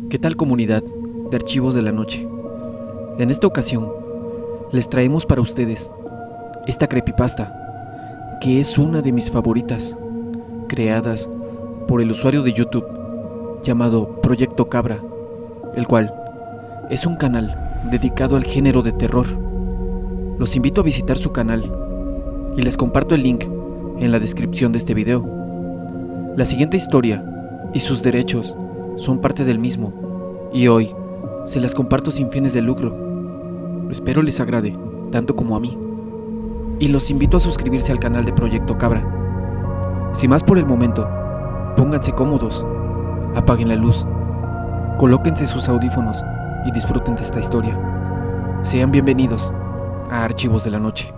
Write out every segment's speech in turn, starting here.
¿Qué tal, comunidad de Archivos de la Noche? En esta ocasión les traemos para ustedes esta creepypasta, que es una de mis favoritas, creadas por el usuario de YouTube llamado Proyecto Cabra, el cual es un canal dedicado al género de terror. Los invito a visitar su canal y les comparto el link en la descripción de este video. La siguiente historia y sus derechos son parte del mismo, y hoy se las comparto sin fines de lucro. Espero les agrade, tanto como a mí, y los invito a suscribirse al canal de Proyecto Cabra. Sin más por el momento, pónganse cómodos, apaguen la luz, colóquense sus audífonos y disfruten de esta historia. Sean bienvenidos a Archivos de la Noche.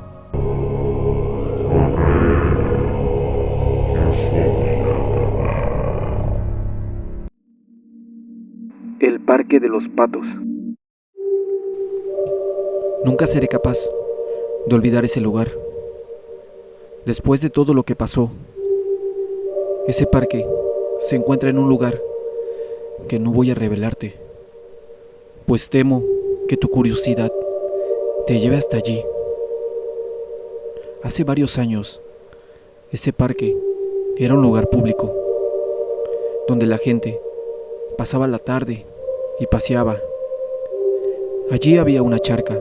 El Parque de los Patos. Nunca seré capaz de olvidar ese lugar. Después de todo lo que pasó, ese parque se encuentra en un lugar que no voy a revelarte, pues temo que tu curiosidad te lleve hasta allí. Hace varios años, ese parque era un lugar público, donde la gente pasaba la tarde y paseaba. Allí había una charca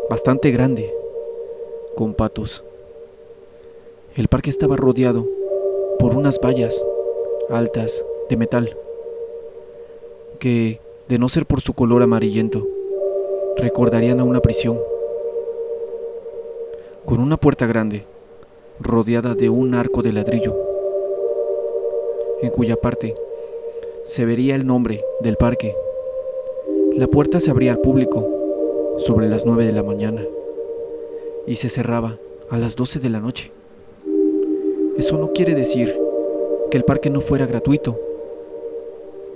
bastante grande, con patos. El parque estaba rodeado por unas vallas altas de metal, que, de no ser por su color amarillento, recordarían a una prisión, con una puerta grande, rodeada de un arco de ladrillo, en cuya parte se vería el nombre del parque. La puerta se abría al público sobre las 9 de la mañana y se cerraba a las 12 de la noche. Eso no quiere decir que el parque no fuera gratuito,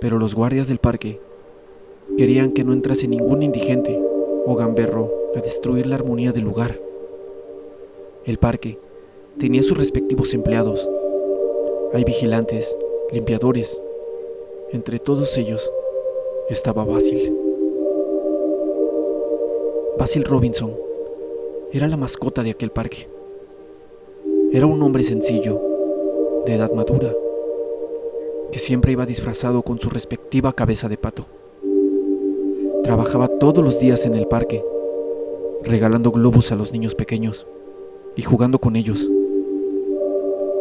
pero los guardias del parque querían que no entrase ningún indigente o gamberro a destruir la armonía del lugar. El parque tenía sus respectivos empleados. Hay vigilantes, limpiadores. Entre todos ellos estaba Basil. Basil Robinson era la mascota de aquel parque. Era un hombre sencillo, de edad madura, que siempre iba disfrazado con su respectiva cabeza de pato. Trabajaba todos los días en el parque, regalando globos a los niños pequeños y jugando con ellos.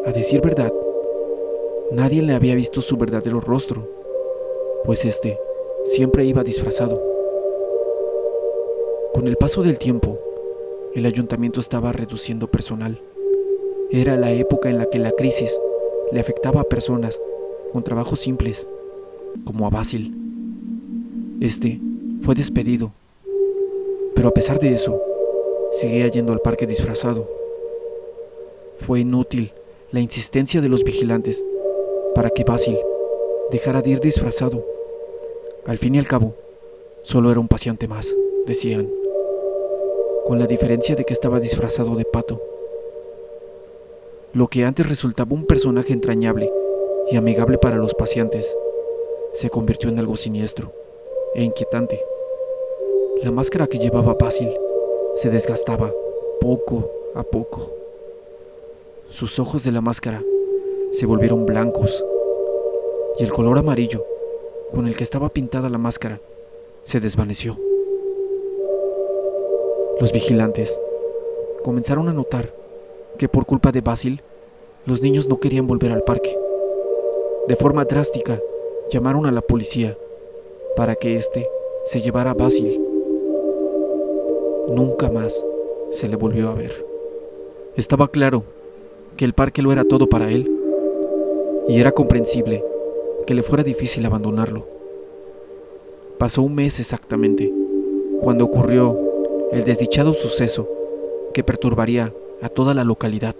A decir verdad, nadie le había visto su verdadero rostro, pues este siempre iba disfrazado. Con el paso del tiempo, el ayuntamiento estaba reduciendo personal. Era la época en la que la crisis le afectaba a personas con trabajos simples, como a Basil. Este fue despedido, pero a pesar de eso, seguía yendo al parque disfrazado. Fue inútil la insistencia de los vigilantes para que Basil dejara de ir disfrazado. Al fin y al cabo, solo era un paseante más, decían, con la diferencia de que estaba disfrazado de pato. Lo que antes resultaba un personaje entrañable y amigable para los paseantes, se convirtió en algo siniestro e inquietante. La máscara que llevaba Basil se desgastaba poco a poco. Sus ojos de la máscara se volvieron blancos y el color amarillo con el que estaba pintada la máscara se desvaneció. Los vigilantes comenzaron a notar que por culpa de Basil, los niños no querían volver al parque. De forma drástica, llamaron a la policía para que éste se llevara a Basil. Nunca más se le volvió a ver. Estaba claro que el parque lo era todo para él, y era comprensible que le fuera difícil abandonarlo. Pasó un mes exactamente cuando ocurrió el desdichado suceso que perturbaría a toda la localidad.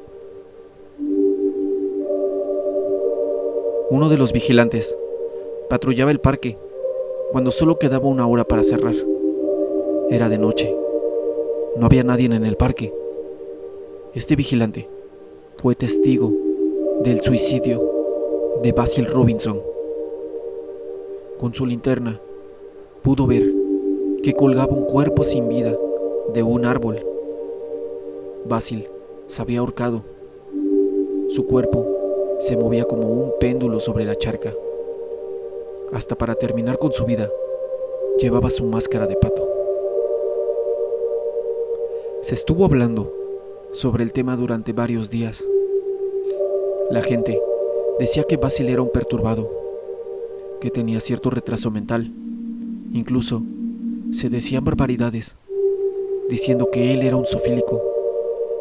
Uno de los vigilantes patrullaba el parque cuando solo quedaba una hora para cerrar. Era de noche. No había nadie en el parque. Este vigilante fue testigo del suicidio de Basil Robinson. Con su linterna, pudo ver que colgaba un cuerpo sin vida de un árbol. Basil se había ahorcado. Su cuerpo se movía como un péndulo sobre la charca. Hasta para terminar con su vida, llevaba su máscara de pato. Se estuvo hablando sobre el tema durante varios días. La gente decía que Basil era un perturbado, que tenía cierto retraso mental. Incluso se decían barbaridades, diciendo que él era un zoofílico,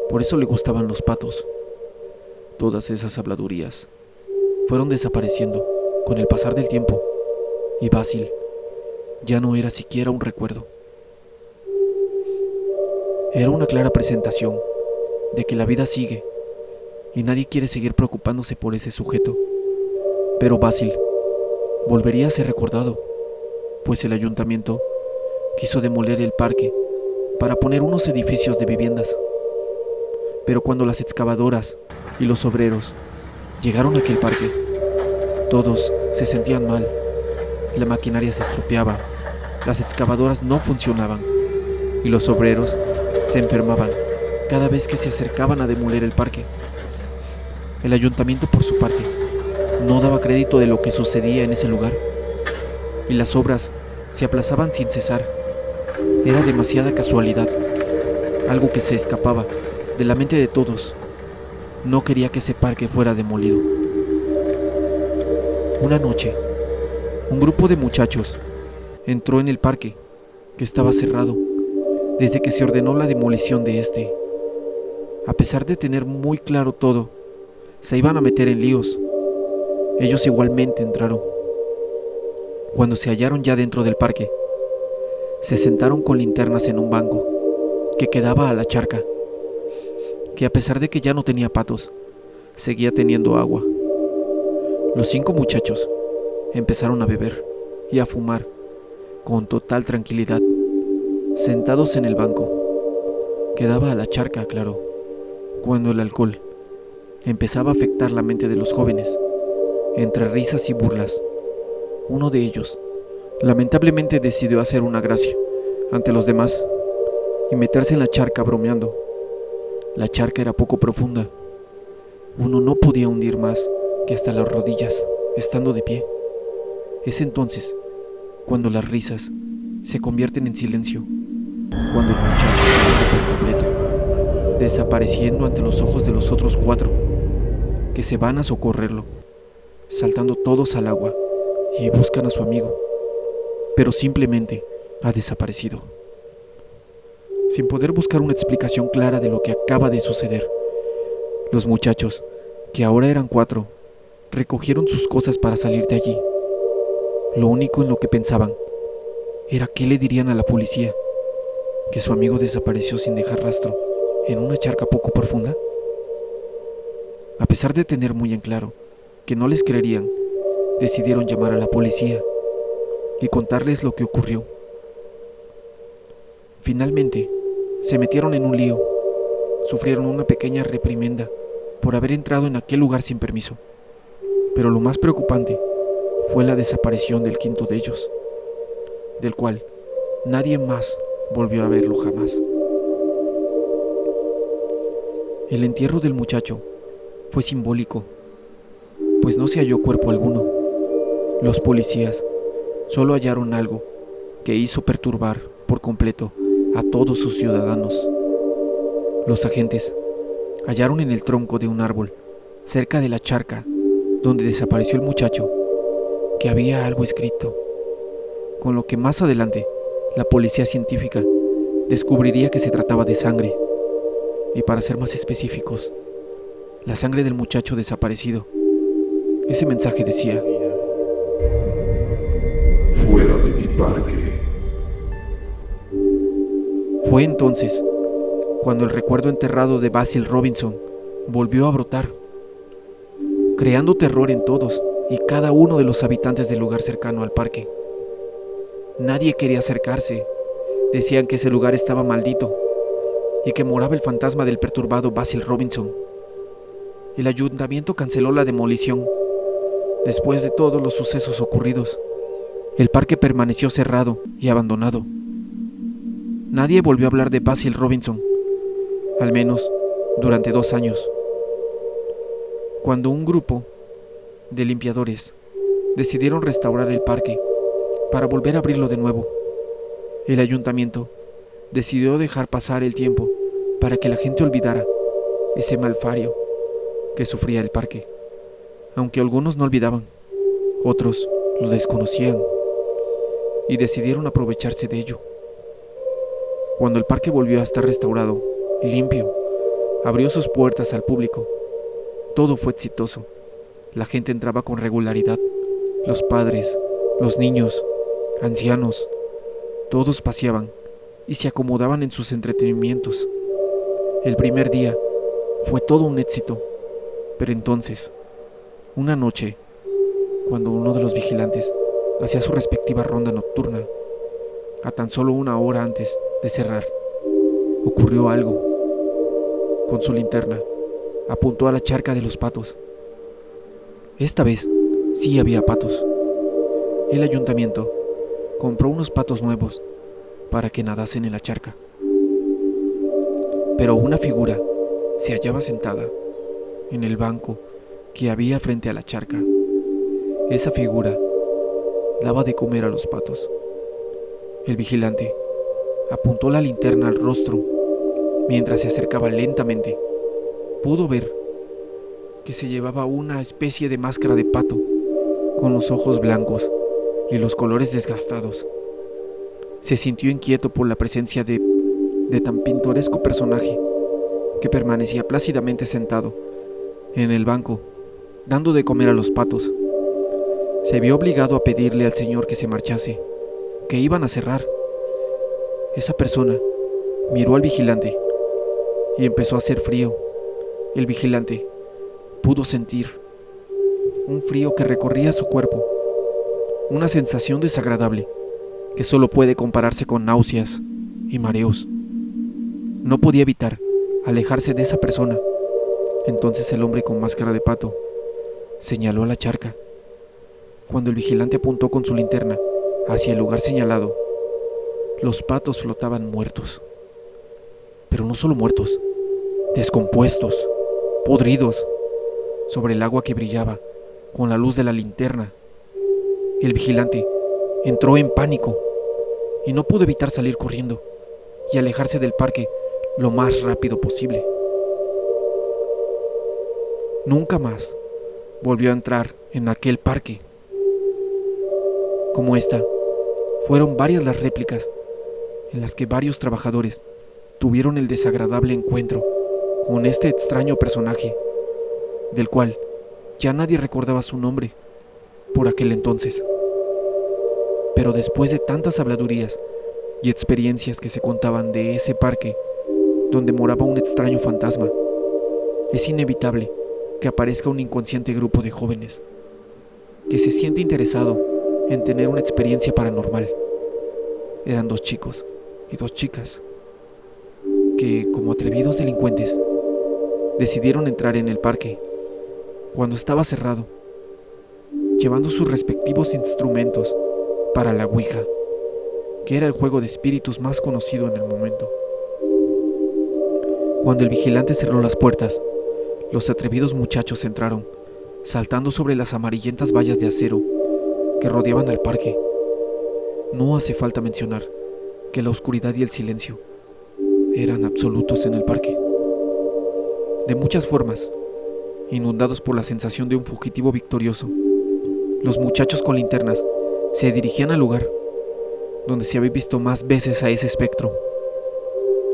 por eso le gustaban los patos. Todas esas habladurías fueron desapareciendo con el pasar del tiempo, y Basil ya no era siquiera un recuerdo. Era una clara presentación de que la vida sigue y nadie quiere seguir preocupándose por ese sujeto. Pero Basil volvería a ser recordado, pues el ayuntamiento quiso demoler el parque para poner unos edificios de viviendas. Pero cuando las excavadoras y los obreros llegaron a aquel parque, todos se sentían mal. La maquinaria se estropeaba, las excavadoras no funcionaban y los obreros se enfermaban cada vez que se acercaban a demoler el parque. El ayuntamiento, por su parte, no daba crédito de lo que sucedía en ese lugar y las obras se aplazaban sin cesar. Era demasiada casualidad, algo que se escapaba de la mente de todos. No quería que ese parque fuera demolido. Una noche, un grupo de muchachos entró en el parque, que estaba cerrado desde que se ordenó la demolición de este. A pesar de tener muy claro todo, se iban a meter en líos. Ellos igualmente entraron. Cuando se hallaron ya dentro del parque, se sentaron con linternas en un banco que quedaba a la charca, que a pesar de que ya no tenía patos, seguía teniendo agua. Los 5 muchachos empezaron a beber y a fumar con total tranquilidad, sentados en el banco que daba a la charca, claro, cuando el alcohol empezaba a afectar la mente de los jóvenes. Entre risas y burlas, uno de ellos lamentablemente decidió hacer una gracia ante los demás y meterse en la charca bromeando. La charca era poco profunda. Uno no podía hundir más que hasta las rodillas, estando de pie. Es entonces cuando las risas se convierten en silencio, cuando el muchacho se hunde por completo, desapareciendo ante los ojos de los otros 4, que se van a socorrerlo, saltando todos al agua y buscan a su amigo, pero simplemente ha desaparecido. Sin poder buscar una explicación clara de lo que acaba de suceder, los muchachos, que ahora eran 4, recogieron sus cosas para salir de allí. Lo único en lo que pensaban era qué le dirían a la policía, que su amigo desapareció sin dejar rastro en una charca poco profunda. A pesar de tener muy en claro que no les creerían, decidieron llamar a la policía y contarles lo que ocurrió. Finalmente, se metieron en un lío. Sufrieron una pequeña reprimenda por haber entrado en aquel lugar sin permiso. Pero lo más preocupante fue la desaparición del 5.º de ellos, del cual nadie más volvió a verlo jamás. El entierro del muchacho fue simbólico, pues no se halló cuerpo alguno. Los policías solo hallaron algo que hizo perturbar por completo a todos sus ciudadanos. Los agentes hallaron en el tronco de un árbol, cerca de la charca donde desapareció el muchacho, que había algo escrito, con lo que más adelante la policía científica descubriría que se trataba de sangre, y para ser más específicos, la sangre del muchacho desaparecido. Ese mensaje decía: fuera de mi parque. Fue entonces cuando el recuerdo enterrado de Basil Robinson volvió a brotar, creando terror en todos y cada uno de los habitantes del lugar cercano al parque. Nadie quería acercarse. Decían que ese lugar estaba maldito y que moraba el fantasma del perturbado Basil Robinson. El ayuntamiento canceló la demolición después de todos los sucesos ocurridos, El parque permaneció cerrado y abandonado. Nadie volvió a hablar de Basil Robinson, al menos durante 2 años. Cuando un grupo de limpiadores decidieron restaurar el parque para volver a abrirlo de nuevo, el ayuntamiento decidió dejar pasar el tiempo para que la gente olvidara ese malfario que sufría el parque. Aunque algunos no olvidaban, otros lo desconocían y decidieron aprovecharse de ello. Cuando el parque volvió a estar restaurado y limpio, abrió sus puertas al público. Todo fue exitoso. La gente entraba con regularidad. Los padres, los niños, ancianos, todos paseaban y se acomodaban en sus entretenimientos. El primer día fue todo un éxito, pero entonces, una noche, cuando uno de los vigilantes hacía su respectiva ronda nocturna, a tan solo 1 hora antes de cerrar, ocurrió algo. Con su linterna, apuntó a la charca de los patos. Esta vez sí había patos. El ayuntamiento compró unos patos nuevos para que nadasen en la charca. Pero una figura se hallaba sentada en el banco que había frente a la charca. Esa figura daba de comer a los patos. El vigilante apuntó la linterna al rostro mientras se acercaba lentamente. Pudo ver que se llevaba una especie de máscara de pato con los ojos blancos y los colores desgastados. Se sintió inquieto por la presencia de tan pintoresco personaje que permanecía plácidamente sentado en el banco, dando de comer a los patos. Se vio obligado a pedirle al señor que se marchase, que iban a cerrar. Esa persona miró al vigilante y empezó a hacer frío. El vigilante pudo sentir un frío que recorría su cuerpo, una sensación desagradable que solo puede compararse con náuseas y mareos. No podía evitar alejarse de esa persona. Entonces el hombre con máscara de pato señaló a la charca. Cuando el vigilante apuntó con su linterna hacia el lugar señalado, los patos flotaban muertos. Pero no solo muertos, descompuestos, podridos, sobre el agua que brillaba con la luz de la linterna. El vigilante entró en pánico y no pudo evitar salir corriendo y alejarse del parque lo más rápido posible. Nunca más volvió a entrar en aquel parque. Como esta, fueron varias las réplicas en las que varios trabajadores tuvieron el desagradable encuentro con este extraño personaje, del cual ya nadie recordaba su nombre por aquel entonces. Pero después de tantas habladurías y experiencias que se contaban de ese parque donde moraba un extraño fantasma, es inevitable que aparezca un inconsciente grupo de jóvenes que se siente interesado en tener una experiencia paranormal. Eran 2 chicos y 2 chicas que, como atrevidos delincuentes, decidieron entrar en el parque cuando estaba cerrado, llevando sus respectivos instrumentos para la Ouija, que era el juego de espíritus más conocido en el momento. Cuando el vigilante cerró las puertas, los atrevidos muchachos entraron, saltando sobre las amarillentas vallas de acero que rodeaban al parque. No hace falta mencionar que la oscuridad y el silencio eran absolutos en el parque. De muchas formas, inundados por la sensación de un fugitivo victorioso, los muchachos con linternas se dirigían al lugar donde se había visto más veces a ese espectro.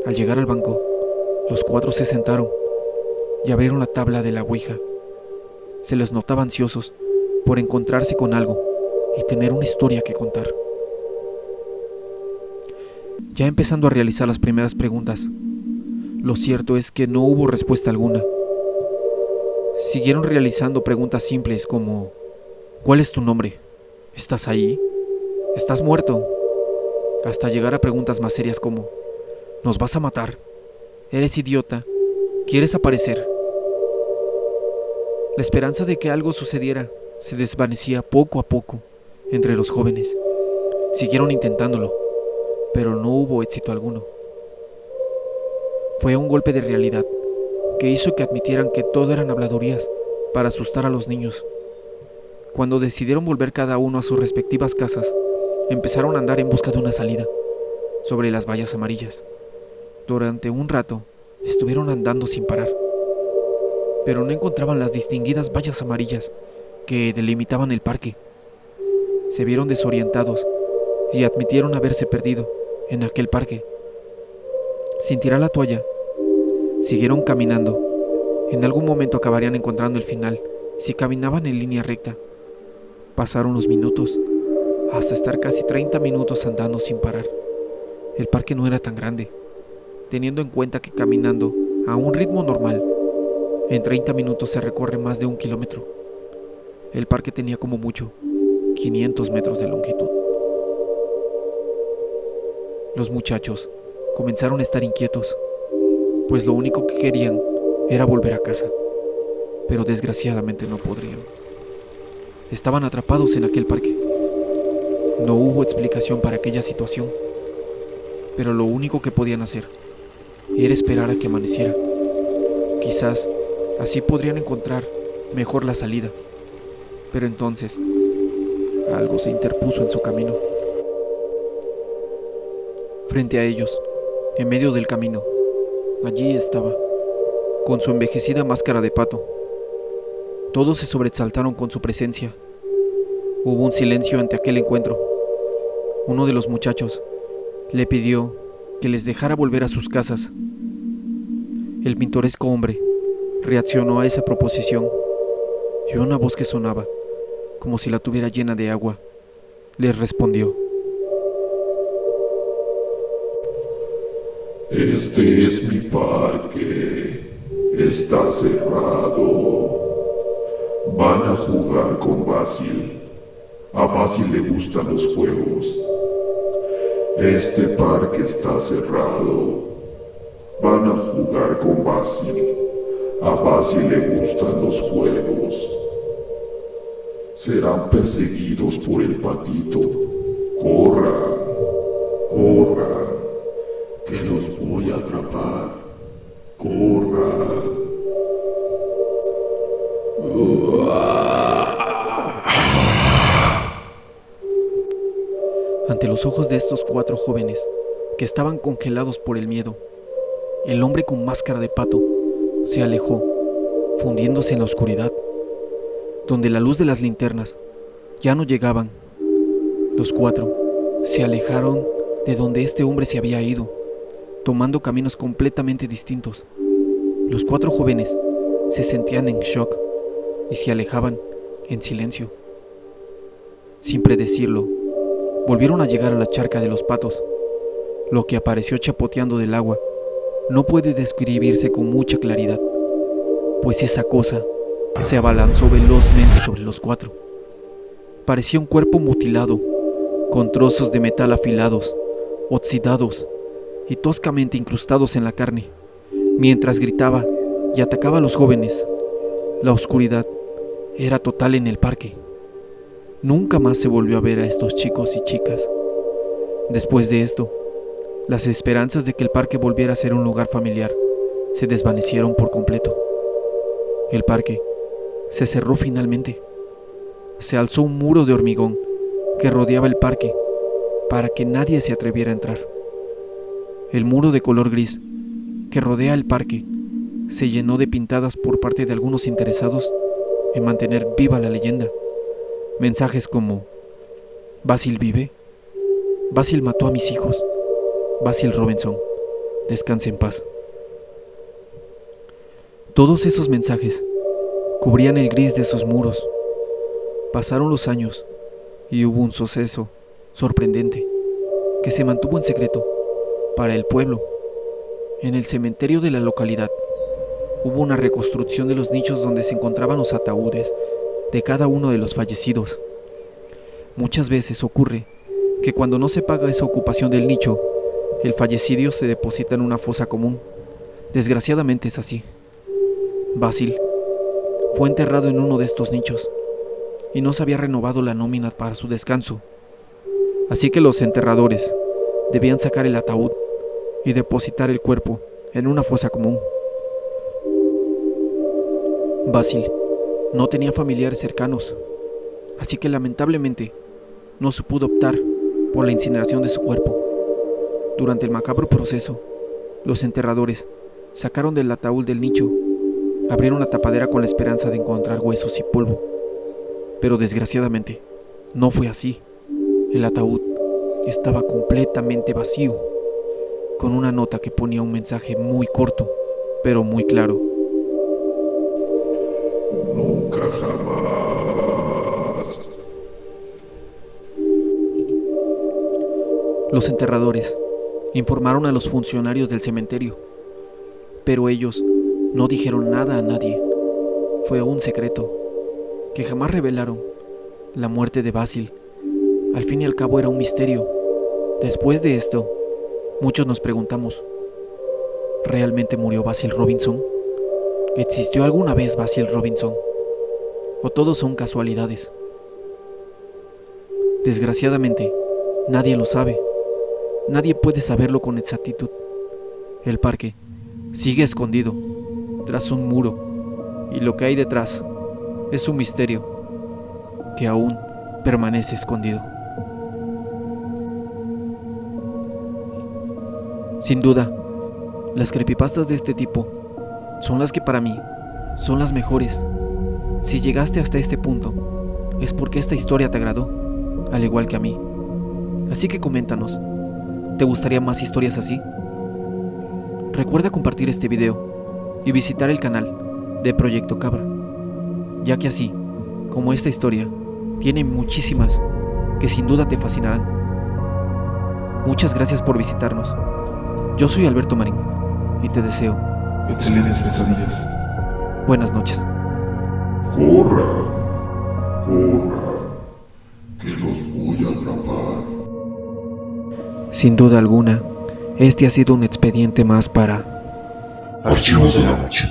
Al llegar al banco, los 4 se sentaron y abrieron la tabla de la Ouija. Se les notaba ansiosos por encontrarse con algo y tener una historia que contar. Ya empezando a realizar las primeras preguntas, lo cierto es que no hubo respuesta alguna. Siguieron realizando preguntas simples como: ¿cuál es tu nombre? ¿Estás ahí? ¿Estás muerto? Hasta llegar a preguntas más serias como: ¿nos vas a matar? ¿Eres idiota? ¿Quieres aparecer? La esperanza de que algo sucediera se desvanecía poco a poco entre los jóvenes. Siguieron intentándolo, pero no hubo éxito alguno. Fue un golpe de realidad que hizo que admitieran que todo eran habladurías para asustar a los niños. Cuando decidieron volver cada uno a sus respectivas casas, empezaron a andar en busca de una salida sobre las vallas amarillas. Durante un rato estuvieron andando sin parar, pero no encontraban las distinguidas vallas amarillas que delimitaban el parque. Se vieron desorientados y admitieron haberse perdido en aquel parque. Sin tirar la toalla, siguieron caminando. En algún momento acabarían encontrando el final si caminaban en línea recta. Pasaron los minutos, hasta estar casi 30 minutos andando sin parar. El parque no era tan grande, teniendo en cuenta que caminando a un ritmo normal, en 30 minutos se recorre más de 1 kilómetro. El parque tenía como mucho 500 metros de longitud. Los muchachos comenzaron a estar inquietos, pues lo único que querían era volver a casa, pero desgraciadamente no podrían. Estaban atrapados en aquel parque. No hubo explicación para aquella situación, pero lo único que podían hacer era esperar a que amaneciera. Quizás así podrían encontrar mejor la salida, pero entonces algo se interpuso en su camino. Frente a ellos, en medio del camino, allí estaba, con su envejecida máscara de pato. Todos se sobresaltaron con su presencia. Hubo un silencio ante aquel encuentro. Uno de los muchachos le pidió que les dejara volver a sus casas. El pintoresco hombre reaccionó a esa proposición y una voz que sonaba como si la tuviera llena de agua les respondió: Este es mi parque. Está cerrado. Van a jugar con Basil. A Basil le gustan los juegos. Este parque está cerrado. Van a jugar con Basil. A Basil le gustan los juegos. Serán perseguidos por el patito. Corran, corran, que los voy a atrapar. Corran. Ante los ojos de estos 4 jóvenes que estaban congelados por el miedo, el hombre con máscara de pato se alejó, fundiéndose en la oscuridad, donde la luz de las linternas ya no llegaban. Los 4 se alejaron de donde este hombre se había ido, tomando caminos completamente distintos. Los 4 jóvenes se sentían en shock y se alejaban en silencio. Sin predecirlo, volvieron a llegar a la charca de los patos. Lo que apareció chapoteando del agua no puede describirse con mucha claridad, pues esa cosa se abalanzó velozmente sobre los 4. Parecía un cuerpo mutilado, con trozos de metal afilados, oxidados y toscamente incrustados en la carne, mientras gritaba y atacaba a los jóvenes. La oscuridad era total en el parque. Nunca más se volvió a ver a estos chicos y chicas. Después de esto, las esperanzas de que el parque volviera a ser un lugar familiar se desvanecieron por completo. El parque se cerró finalmente. Se alzó un muro de hormigón que rodeaba el parque para que nadie se atreviera a entrar. El muro de color gris que rodea el parque se llenó de pintadas por parte de algunos interesados en mantener viva la leyenda. Mensajes como: Basil vive, Basil mató a mis hijos, Basil Robinson, descanse en paz. Todos esos mensajes cubrían el gris de sus muros. Pasaron los años y hubo un suceso sorprendente que se mantuvo en secreto para el pueblo. En el cementerio de la localidad hubo una reconstrucción de los nichos donde se encontraban los ataúdes de cada uno de los fallecidos. Muchas veces ocurre que cuando no se paga esa ocupación del nicho, el fallecido se deposita en una fosa común. Desgraciadamente es así. Basil fue enterrado en uno de estos nichos. y no se había renovado la nómina para su descanso. Así que los enterradores debían sacar el ataúd y depositar el cuerpo en una fosa común. Basil no tenía familiares cercanos, así que lamentablemente no se pudo optar por la incineración de su cuerpo. Durante el macabro proceso, los enterradores sacaron del ataúd del nicho, abrieron la tapadera con la esperanza de encontrar huesos y polvo. Pero desgraciadamente, no fue así. El ataúd estaba completamente vacío, con una nota que ponía un mensaje muy corto, pero muy claro. Nunca jamás. Los enterradores informaron a los funcionarios del cementerio, pero ellos no dijeron nada a nadie. Fue un secreto que jamás revelaron. La muerte de Basil, al fin y al cabo, era un misterio. Después de esto, muchos nos preguntamos, ¿realmente murió Basil Robinson? ¿Existió alguna vez Basil Robinson? ¿O todos son casualidades? Desgraciadamente, nadie lo sabe. Nadie puede saberlo con exactitud. El parque sigue escondido tras un muro, y lo que hay detrás es un misterio que aún permanece escondido. Sin duda, las creepypastas de este tipo son las que para mí son las mejores. Si llegaste hasta este punto, es porque esta historia te agradó, al igual que a mí. Así que coméntanos, ¿te gustaría más historias así? Recuerda compartir este video y visitar el canal de Proyecto Cabra, ya que así, como esta historia, tiene muchísimas que sin duda te fascinarán. Muchas gracias por visitarnos. Yo soy Alberto Marín y te deseo Excelentes pesadillas. buenas noches. Corra, que los voy a atrapar. Sin duda alguna, este ha sido un expediente más para Archivos de la Noche.